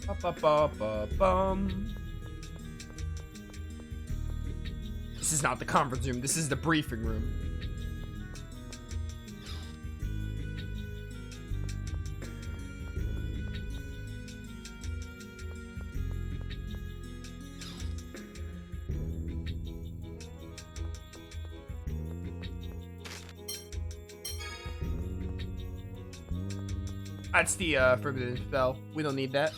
Ba-ba-ba-ba-bum. This is not the conference room. This is the briefing room. That's the forbidden spell. We don't need that.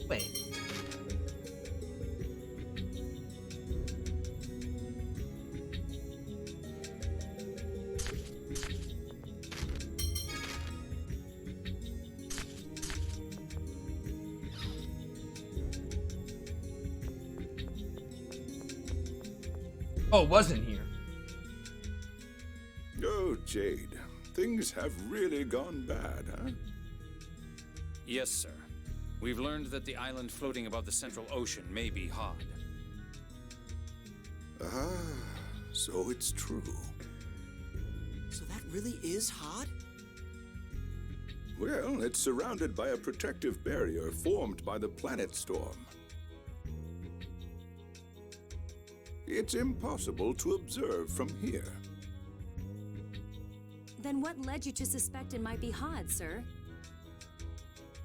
Wait. Oh, it wasn't here. Oh, Jade. Things have really gone bad, huh? Yes, sir. We've learned that the island floating above the Central Ocean may be Hod. Ah, so it's true. So that really is Hod? Well, it's surrounded by a protective barrier formed by the planet storm. It's impossible to observe from here. Then what led you to suspect it might be Hod, sir?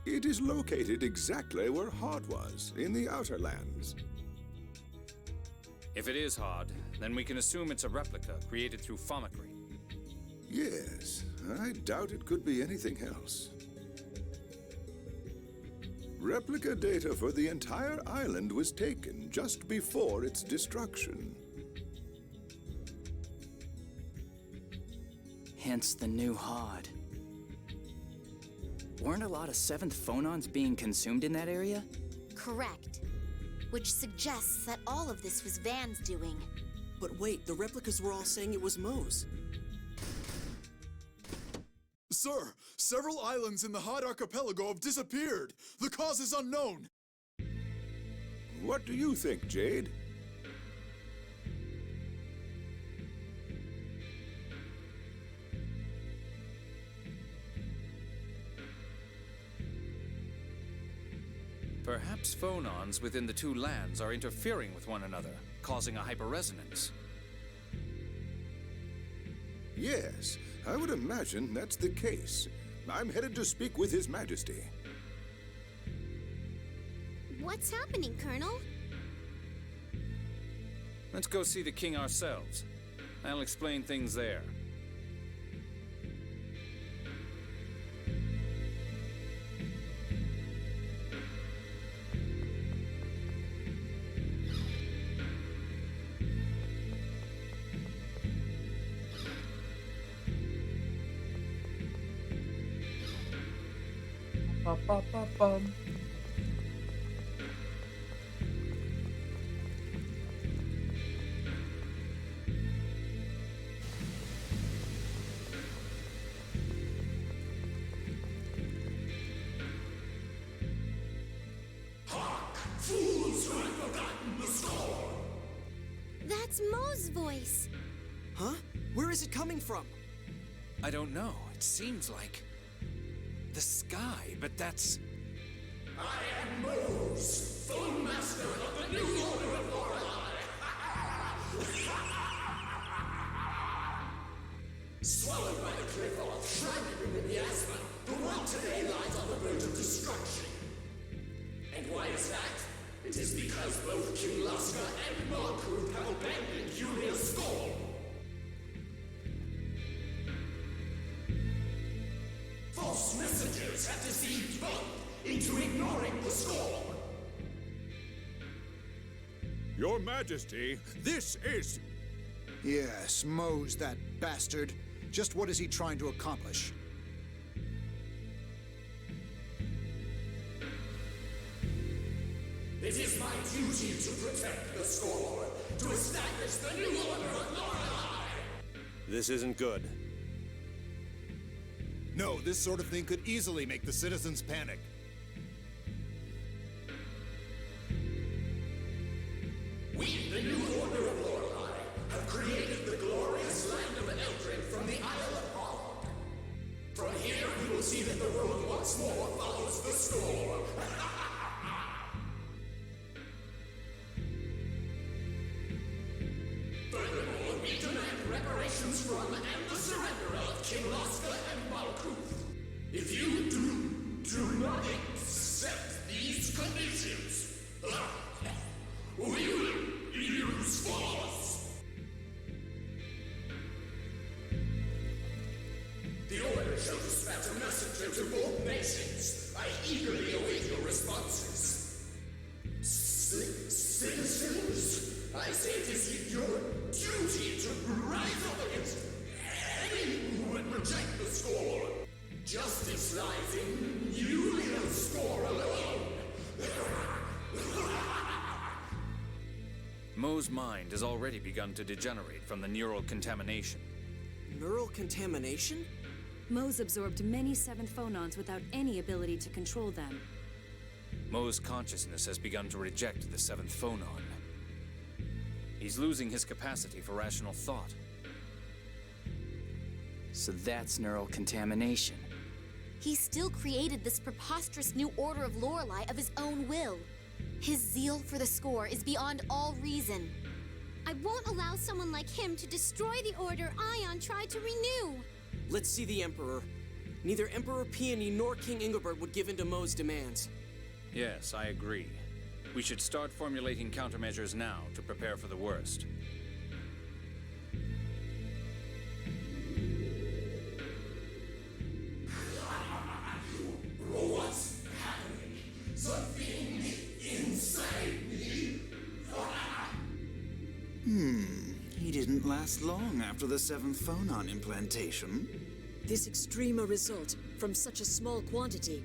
It is located exactly where Hod was, in the Outer Lands. If it is Hod, then we can assume it's a replica created through Fomicry. Yes, I doubt it could be anything else. Replica data for the entire island was taken just before its destruction. Hence the new Hod. Weren't a lot of 7th phonons being consumed in that area? Correct. Which suggests that all of this was Van's doing. But wait, the replicas were all saying it was Moe's. Sir, several islands in the Hod Archipelago have disappeared. The cause is unknown. What do you think, Jade? Perhaps phonons within the two lands are interfering with one another, causing a hyperresonance. Yes, I would imagine that's the case. I'm headed to speak with His Majesty. What's happening, Colonel? Let's go see the king ourselves. I'll explain things there. Ba-ba-ba-bum. Fools who have forgotten the score! That's Moe's voice. Huh? Where is it coming from? I don't know. It seems like the sky, but that's... I am Mose, full master of the new order of Lorelei. Swallowed by the cliff of shrouded in the miasma, the world today lies on the verge of destruction. And why is that? It is because both King Laska and Markruth have abandoned Julia's skull. False messengers have deceived both into ignoring the score. Your Majesty, this is... Yes, Moe's that bastard. Just what is he trying to accomplish? It is my duty to protect the score, to establish the new order of Lorelei. This isn't good. No, this sort of thing could easily make the citizens panic. We, the new Order of Lorelei, have created the glorious land of Eldrant from the Isle of Hog. From here, you will see that the world once more follows the score. Furthermore, we demand reparations from and the surrender of King Laska and Malkuth. If you do not accept these conditions, we will use force. The Order shall dispatch a messenger to both nations. I eagerly await your responses. Citizens, I say it is your duty to rise up against any who would reject the score. Justice lies in you in the score alone. Mo's mind has already begun to degenerate from the neural contamination. Neural contamination? Mo's absorbed many seventh phonons without any ability to control them. Mo's consciousness has begun to reject the seventh phonon. He's losing his capacity for rational thought. So that's neural contamination. He still created this preposterous new Order of Lorelei of his own will. His zeal for the score is beyond all reason. I won't allow someone like him to destroy the order Ion tried to renew. Let's see the Emperor. Neither Emperor Peony nor King Ingobert would give in to Mo's demands. Yes, I agree. We should start formulating countermeasures now to prepare for the worst. What's happening? Something inside me? He didn't last long after the seventh phonon implantation. This extreme a result from such a small quantity.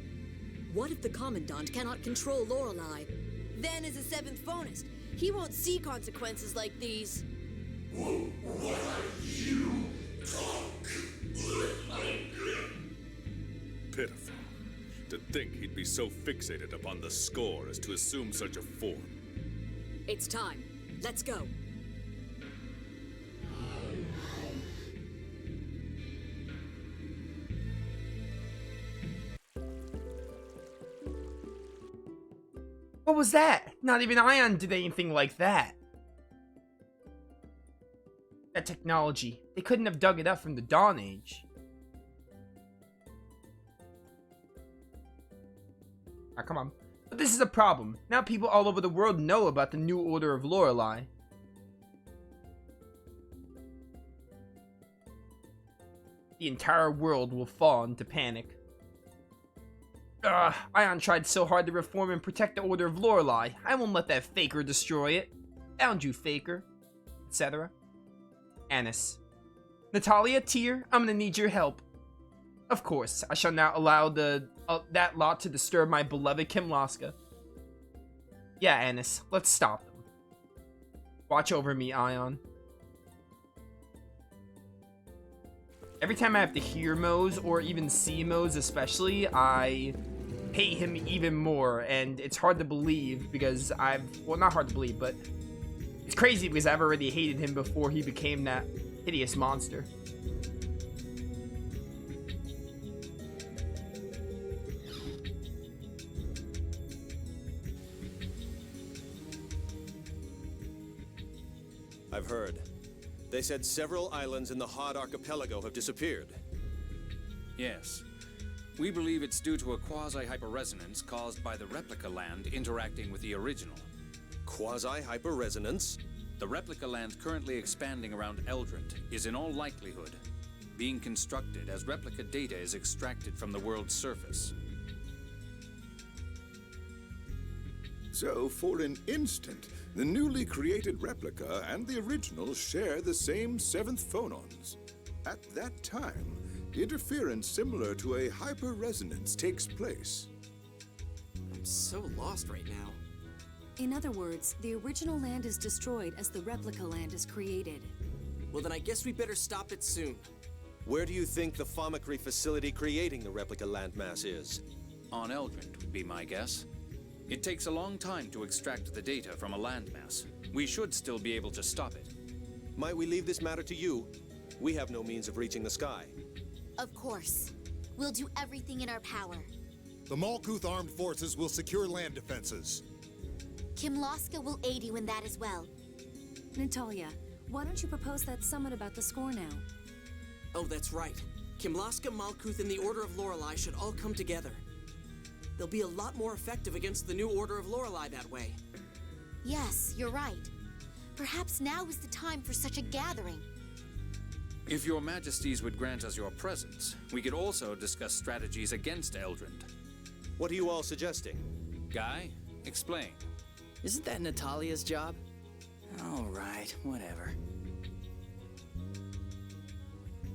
What if the Commandant cannot control Lorelei? Then as a seventh phonist, he won't see consequences like these. What are you talking? Pitiful. To think he'd be so fixated upon the score as to assume such a form. It's time. Let's go. What was that? Not even Ion did anything like that. That technology. They couldn't have dug it up from the Dawn Age. Ah, come on. But this is a problem. Now people all over the world know about the new Order of Lorelei. The entire world will fall into panic. Ion tried so hard to reform and protect the Order of Lorelei. I won't let that faker destroy it. Found you, faker. Etc. Annis. Natalia, Tyr, I'm gonna need your help. Of course, I shall not allow that lot to disturb my beloved Kim Laska. Yeah, Annis, let's stop them. Watch over me, Ion. Every time I have to hear Mose, or even see Mose especially, I hate him even more, and it's hard to believe because well, not hard to believe, but it's crazy because I've already hated him before he became that hideous monster. I've heard. They said several islands in the Hod archipelago have disappeared. Yes. We believe it's due to a quasi-hyperresonance caused by the replica land interacting with the original. Quasi-hyperresonance? The replica land currently expanding around Eldrant is in all likelihood being constructed as replica data is extracted from the world's surface. So, for an instant, the newly created replica and the original share the same seventh phonons. At that time, interference similar to a hyperresonance takes place. I'm so lost right now. In other words, the original land is destroyed as the replica land is created. Well, then I guess we better stop it soon. Where do you think the Famicry facility creating the replica landmass is? On Eldrant would be my guess. It takes a long time to extract the data from a landmass. We should still be able to stop it. Might we leave this matter to you? We have no means of reaching the sky. Of course. We'll do everything in our power. The Malkuth armed forces will secure land defenses. Kimlaska will aid you in that as well. Natalia, why don't you propose that summit about the score now? Oh, that's right. Kimlaska, Malkuth, and the Order of Lorelei should all come together. They'll be a lot more effective against the new Order of Lorelei that way. Yes, you're right. Perhaps now is the time for such a gathering. If your majesties would grant us your presence, we could also discuss strategies against Eldrant. What are you all suggesting? Guy, explain. Isn't that Natalia's job? All right, whatever.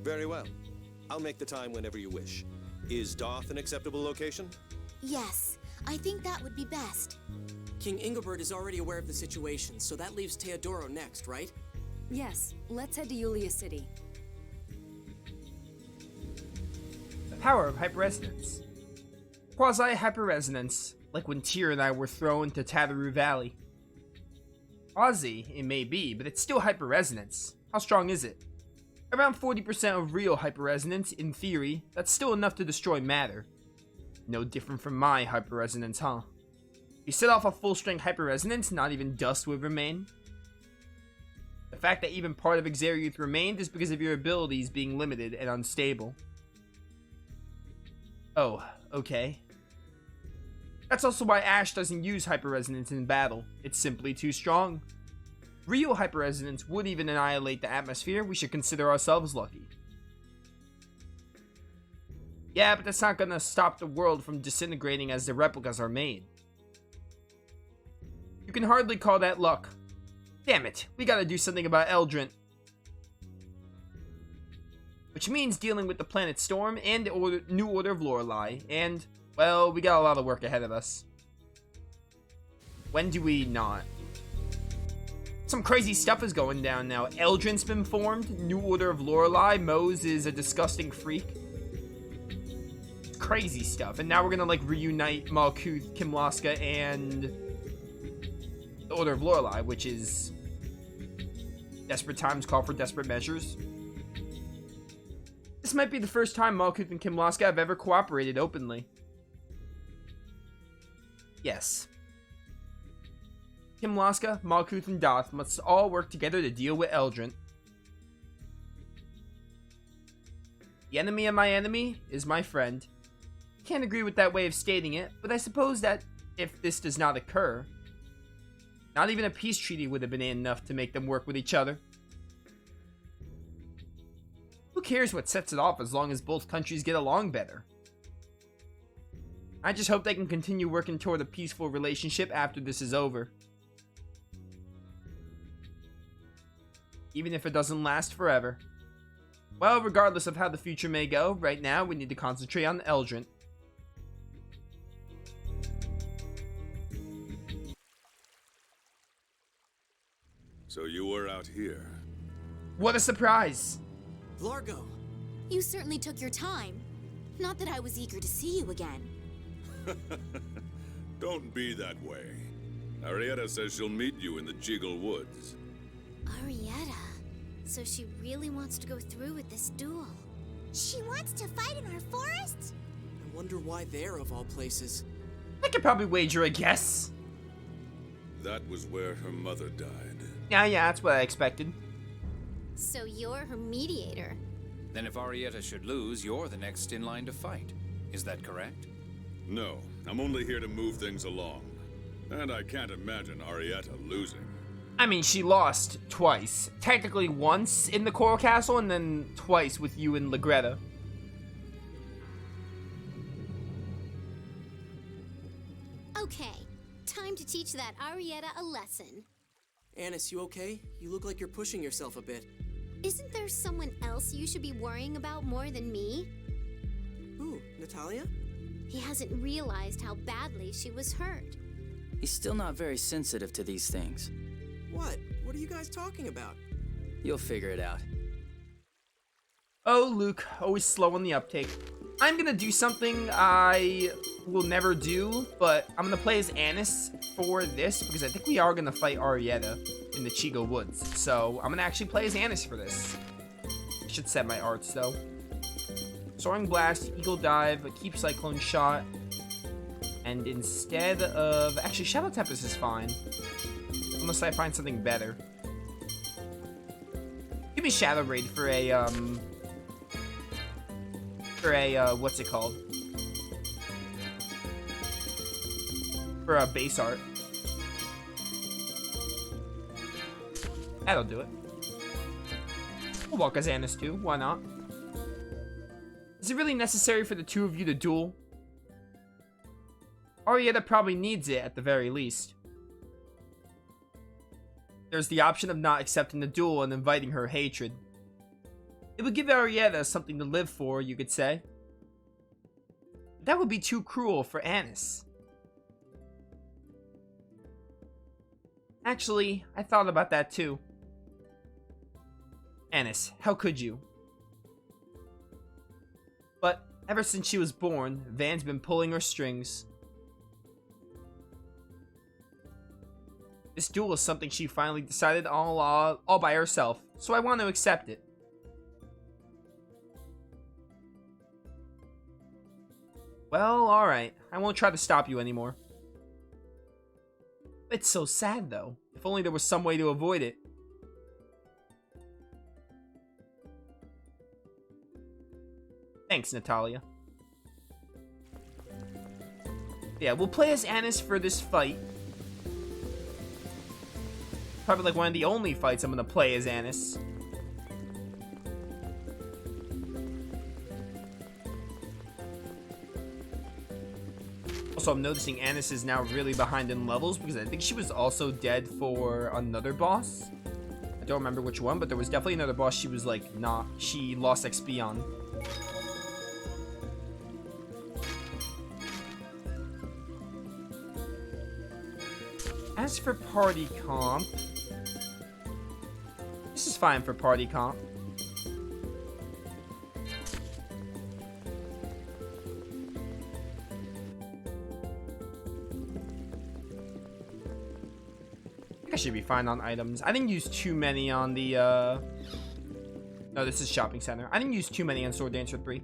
Very well. I'll make the time whenever you wish. Is Doth an acceptable location? Yes, I think that would be best. King Ingobert is already aware of the situation, so that leaves Teodoro next, right? Yes, let's head to Yulia City. The power of hyperresonance. Quasi-hyperresonance, like when Tyr and I were thrown to Tataru Valley. Quasi, it may be, but it's still hyperresonance. How strong is it? Around 40% of real hyperresonance, in theory. That's still enough to destroy matter. No different from my hyperresonance, huh? You set off a full-strength hyperresonance, not even dust would remain. The fact that even part of Xeriuth remained is because of your abilities being limited and unstable. Oh, okay. That's also why Ash doesn't use hyperresonance in battle. It's simply too strong. Real hyperresonance would even annihilate the atmosphere. We should consider ourselves lucky. Yeah, but that's not gonna stop the world from disintegrating as the replicas are made. You can hardly call that luck. Damn it, we gotta do something about Eldrant. Which means dealing with the planet Storm and the new Order of Lorelei, and, well, we got a lot of work ahead of us. When do we not? Some crazy stuff is going down now. Eldrant's been formed, new Order of Lorelei, Mose is a disgusting freak. Crazy stuff, and now we're gonna like reunite Malkuth, Kimlaska, and the Order of Lorelei, which is desperate times call for desperate measures. This might be the first time Malkuth and Kimlaska have ever cooperated openly. Yes. Kimlaska, Malkuth, and Doth must all work together to deal with Eldrant. The enemy of my enemy is my friend. Can't agree with that way of stating it, but I suppose that if this does not occur, not even a peace treaty would have been enough to make them work with each other. Who cares what sets it off as long as both countries get along better? I just hope they can continue working toward a peaceful relationship after this is over. Even if it doesn't last forever. Well, regardless of how the future may go, right now we need to concentrate on Eldrant. So you were out here. What a surprise! Largo! You certainly took your time. Not that I was eager to see you again. Don't be that way. Arietta says she'll meet you in the Jiggle Woods. Arietta. So she really wants to go through with this duel. She wants to fight in our forest? I wonder why there, of all places. I could probably wager a guess. That was where her mother died. Yeah, that's what I expected. So you're her mediator. Then if Arietta should lose, you're the next in line to fight. Is that correct? No, I'm only here to move things along. And I can't imagine Arietta losing. I mean, she lost twice. Technically once in the Coral Castle, and then twice with you and Legreta. Okay, time to teach that Arietta a lesson. Annis, you okay? You look like you're pushing yourself a bit. Isn't there someone else you should be worrying about more than me? Who, Natalia? He hasn't realized how badly she was hurt. He's still not very sensitive to these things. What? What are you guys talking about? You'll figure it out. Oh, Luke, always slow on the uptake. I'm gonna do something I we'll never do, but I'm gonna play as Annis for this because I think we are gonna fight Arietta in the Chigo Woods. So I'm gonna actually play as Annis for this. I should set my arts though. Soaring Blast, Eagle Dive, Keep Cyclone Shot, and instead of... Actually, Shadow Tempest is fine. Unless I find something better. Give me Shadow Raid for a, what's it called? For a base art. That'll do it. We'll walk as Annis too, why not? Is it really necessary for the two of you to duel? Arietta probably needs it at the very least. There's the option of not accepting the duel and inviting her hatred. It would give Arietta something to live for, you could say. But that would be too cruel for Annis. Actually, I thought about that too. Annis, how could you? But ever since she was born, Van's been pulling her strings. This duel is something she finally decided all by herself, so I want to accept it. Well, alright. I won't try to stop you anymore. It's so sad, though. If only there was some way to avoid it. Thanks, Natalia. Yeah, we'll play as Annis for this fight. Probably like one of the only fights I'm gonna play as Annis. Also, I'm noticing Annis is now really behind in levels because I think she was also dead for another boss. I don't remember which one, but there was definitely another boss she was like she lost XP on. As for party comp, this is fine for party comp. I think I should be fine on items. I didn't use too many on the, no, this is shopping center. I didn't use too many on Sword Dancer 3.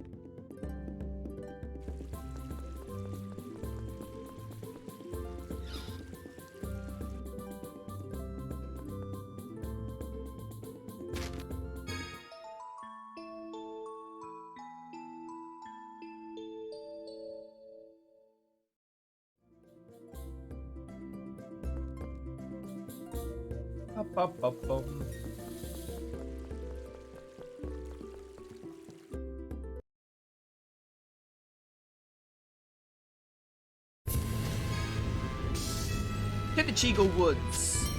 To the Chigo Woods.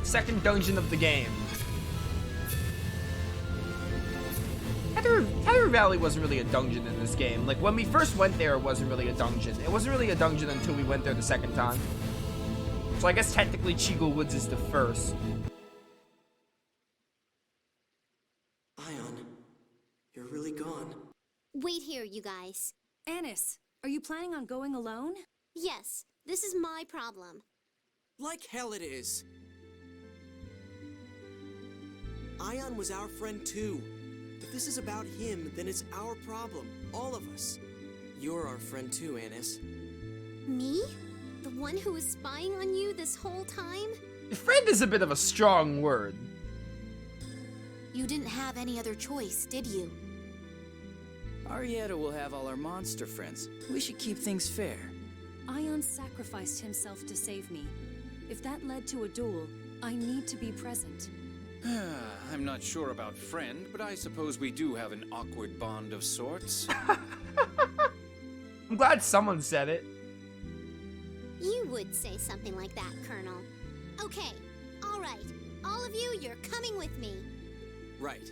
Second dungeon of the game. Tether Valley wasn't really a dungeon in this game. Like, when we first went there, it wasn't really a dungeon. It wasn't really a dungeon until we went there the second time. So I guess technically Chigo Woods is the first. Ion, you're really gone. Wait here, you guys. Annis, are you planning on going alone? Yes, this is my problem. Like hell it is. Ion was our friend too. If this is about him, then it's our problem. All of us. You're our friend too, Annis. Me? The one who was spying on you this whole time? Friend is a bit of a strong word. You didn't have any other choice, did you? Arietta will have all our monster friends. We should keep things fair. Ion sacrificed himself to save me. If that led to a duel, I need to be present. I'm not sure about friend, but I suppose we do have an awkward bond of sorts. I'm glad someone said it. You would say something like that, Colonel. Okay, all right. All of you, you're coming with me. Right.